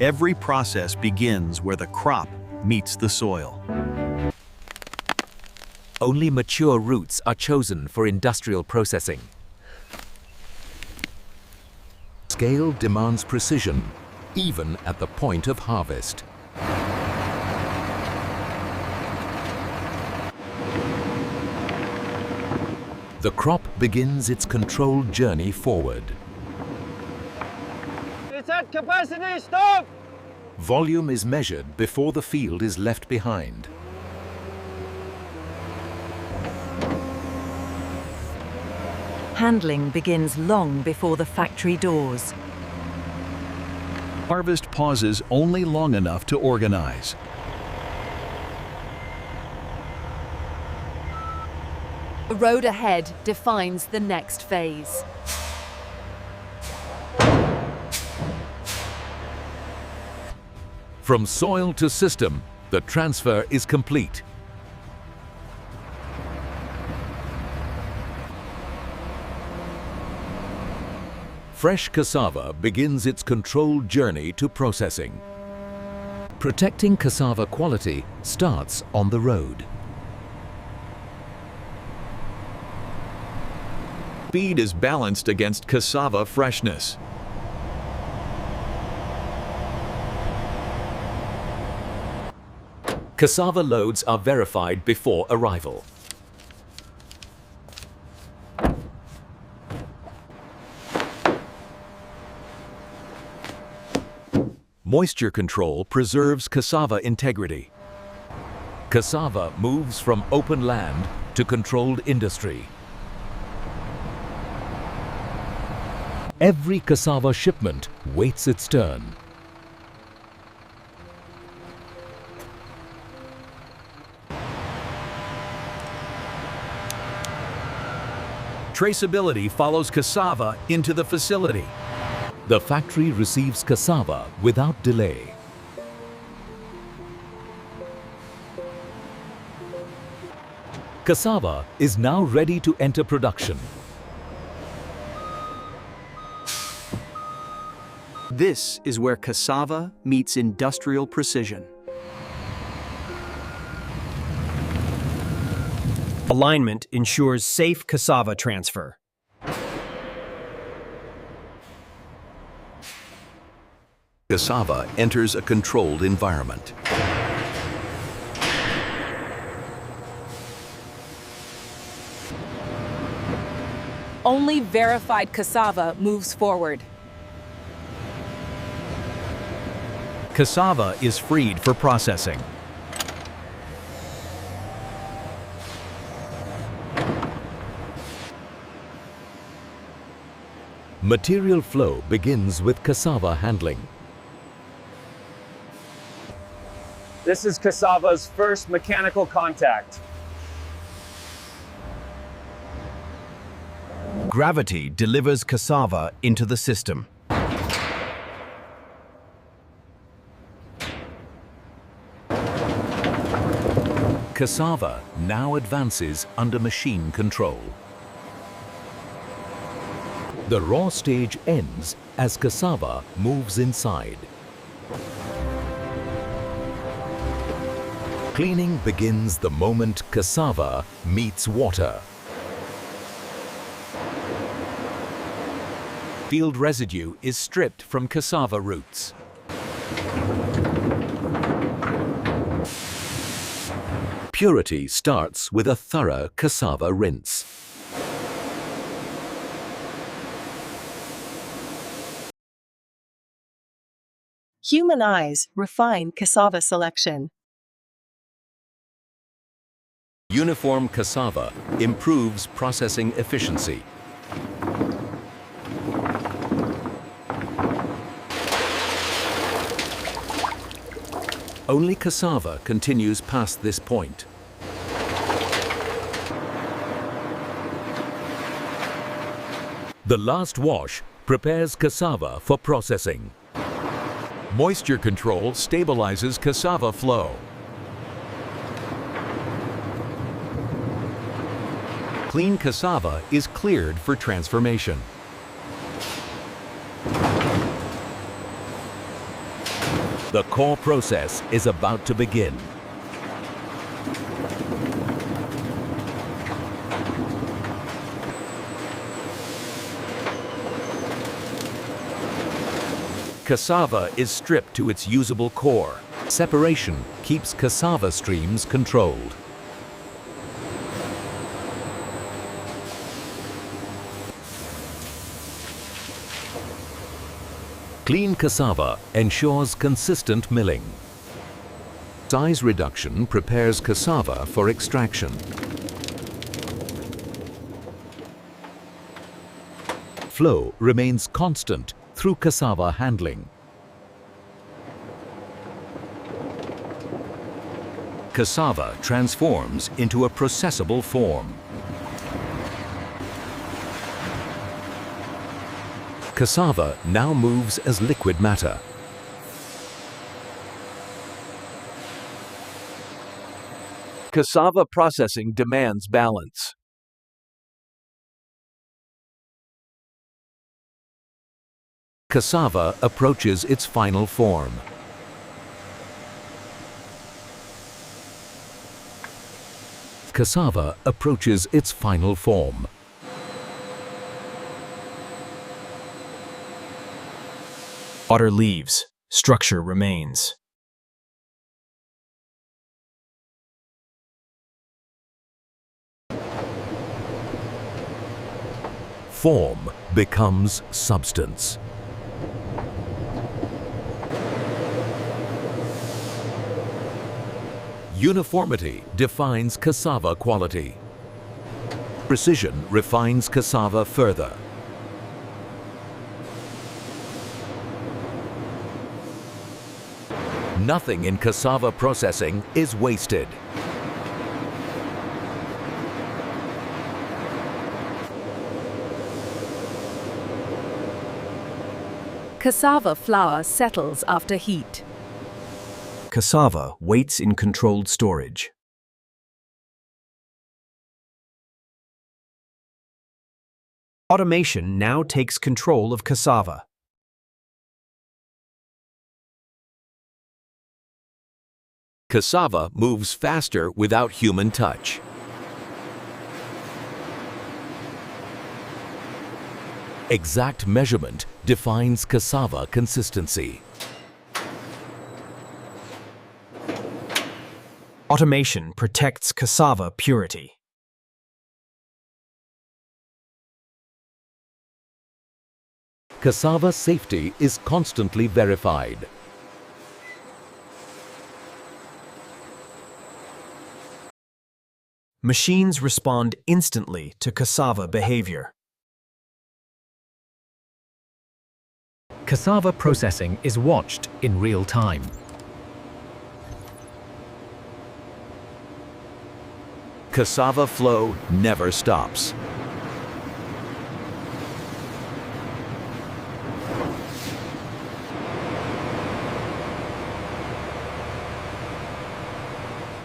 Every process begins where the crop meets the soil. Only mature roots are chosen for industrial processing. Scale demands precision, even at the point of harvest. The crop begins its controlled journey forward. It's at capacity, stop! Volume is measured before the field is left behind. Handling begins long before the factory doors. Harvest pauses only long enough to organize. The road ahead defines the next phase. From soil to system, the transfer is complete. Fresh cassava begins its controlled journey to processing. Protecting cassava quality starts on the road. Speed is balanced against cassava freshness. Cassava loads are verified before arrival. Moisture control preserves cassava integrity. Cassava moves from open land to controlled industry. Every cassava shipment waits its turn. Traceability follows cassava into the facility. The factory receives cassava without delay. Cassava is now ready to enter production. This is where cassava meets industrial precision. Alignment ensures safe cassava transfer. Cassava enters a controlled environment. Only verified cassava moves forward. Cassava is freed for processing. Material flow begins with cassava handling. This is cassava's first mechanical contact. Gravity delivers cassava into the system. Cassava now advances under machine control. The raw stage ends as cassava moves inside. Cleaning begins the moment cassava meets water. Field residue is stripped from cassava roots. Purity starts with a thorough cassava rinse. Human eyes refine cassava selection. Uniform cassava improves processing efficiency. Only cassava continues past this point. The last wash prepares cassava for processing. Moisture control stabilizes cassava flow. Clean cassava is cleared for transformation. The core process is about to begin. Cassava is stripped to its usable core. Separation keeps cassava streams controlled. Clean cassava ensures consistent milling. Size reduction prepares cassava for extraction. Flow remains constant through cassava handling. Cassava transforms into a processable form. Cassava now moves as liquid matter. Cassava processing demands balance. Cassava approaches its final form. Cassava approaches its final form. Water leaves, structure remains. Form becomes substance. Uniformity defines cassava quality. Precision refines cassava further. Nothing in cassava processing is wasted. Cassava flour settles after heat. Cassava waits in controlled storage. Automation now takes control of cassava. Cassava moves faster without human touch. Exact measurement defines cassava consistency. Automation protects cassava purity. Cassava safety is constantly verified. Machines respond instantly to cassava behavior. Cassava processing is watched in real time. Cassava flow never stops.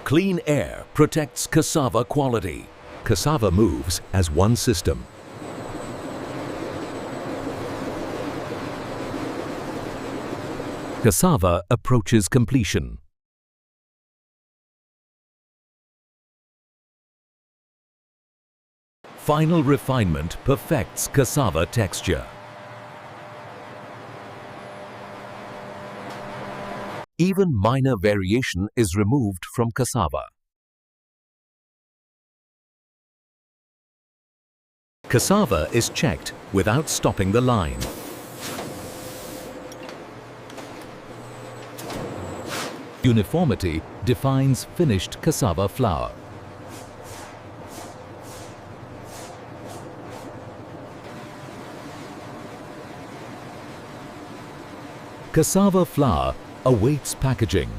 Clean air protects cassava quality. Cassava moves as one system. Cassava approaches completion. Final refinement perfects cassava texture. Even minor variation is removed from cassava. Cassava is checked without stopping the line. Uniformity defines finished cassava flour. Cassava flour awaits packaging.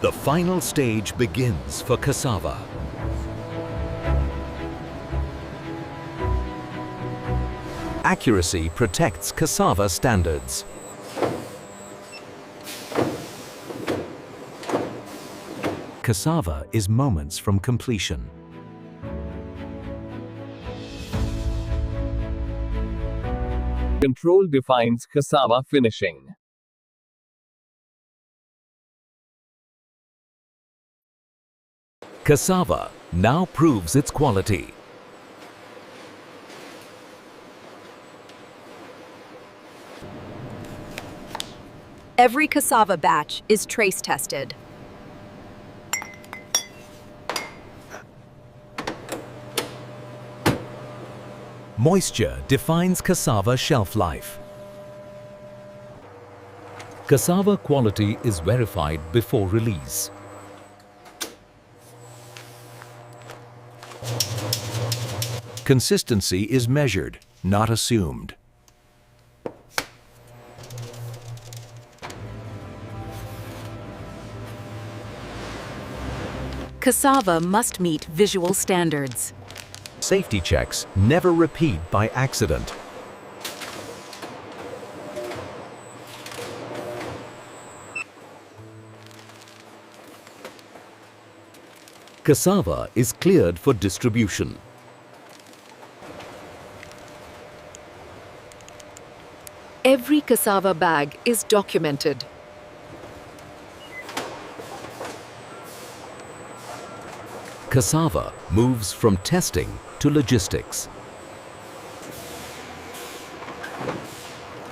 The final stage begins for cassava. Accuracy protects cassava standards. Cassava is moments from completion. Control defines cassava finishing. Cassava now proves its quality. Every cassava batch is trace tested. Moisture defines cassava shelf life. Cassava quality is verified before release. Consistency is measured, not assumed. Cassava must meet visual standards. Safety checks never repeat by accident. Cassava is cleared for distribution. Every cassava bag is documented. Cassava moves from testing to logistics.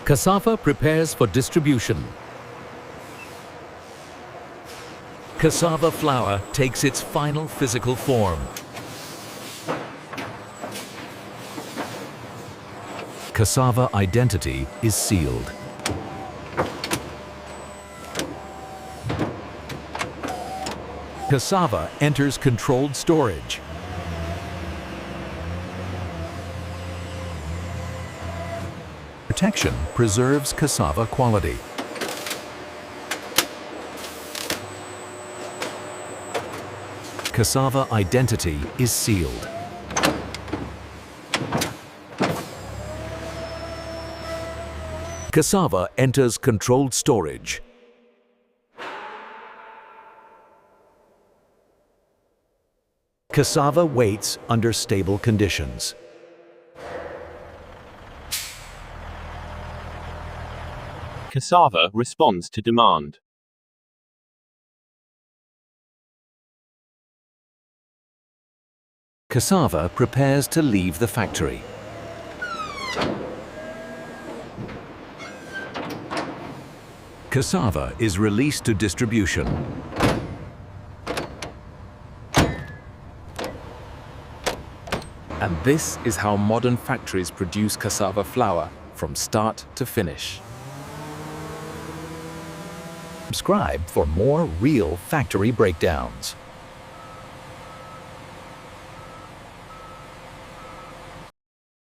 Cassava prepares for distribution. Cassava flour takes its final physical form. Cassava identity is sealed. Cassava enters controlled storage. Protection preserves cassava quality. Cassava identity is sealed. Cassava enters controlled storage. Cassava waits under stable conditions. Cassava responds to demand. Cassava prepares to leave the factory. Cassava is released to distribution. And this is how modern factories produce cassava flour from start to finish. Subscribe for more real factory breakdowns.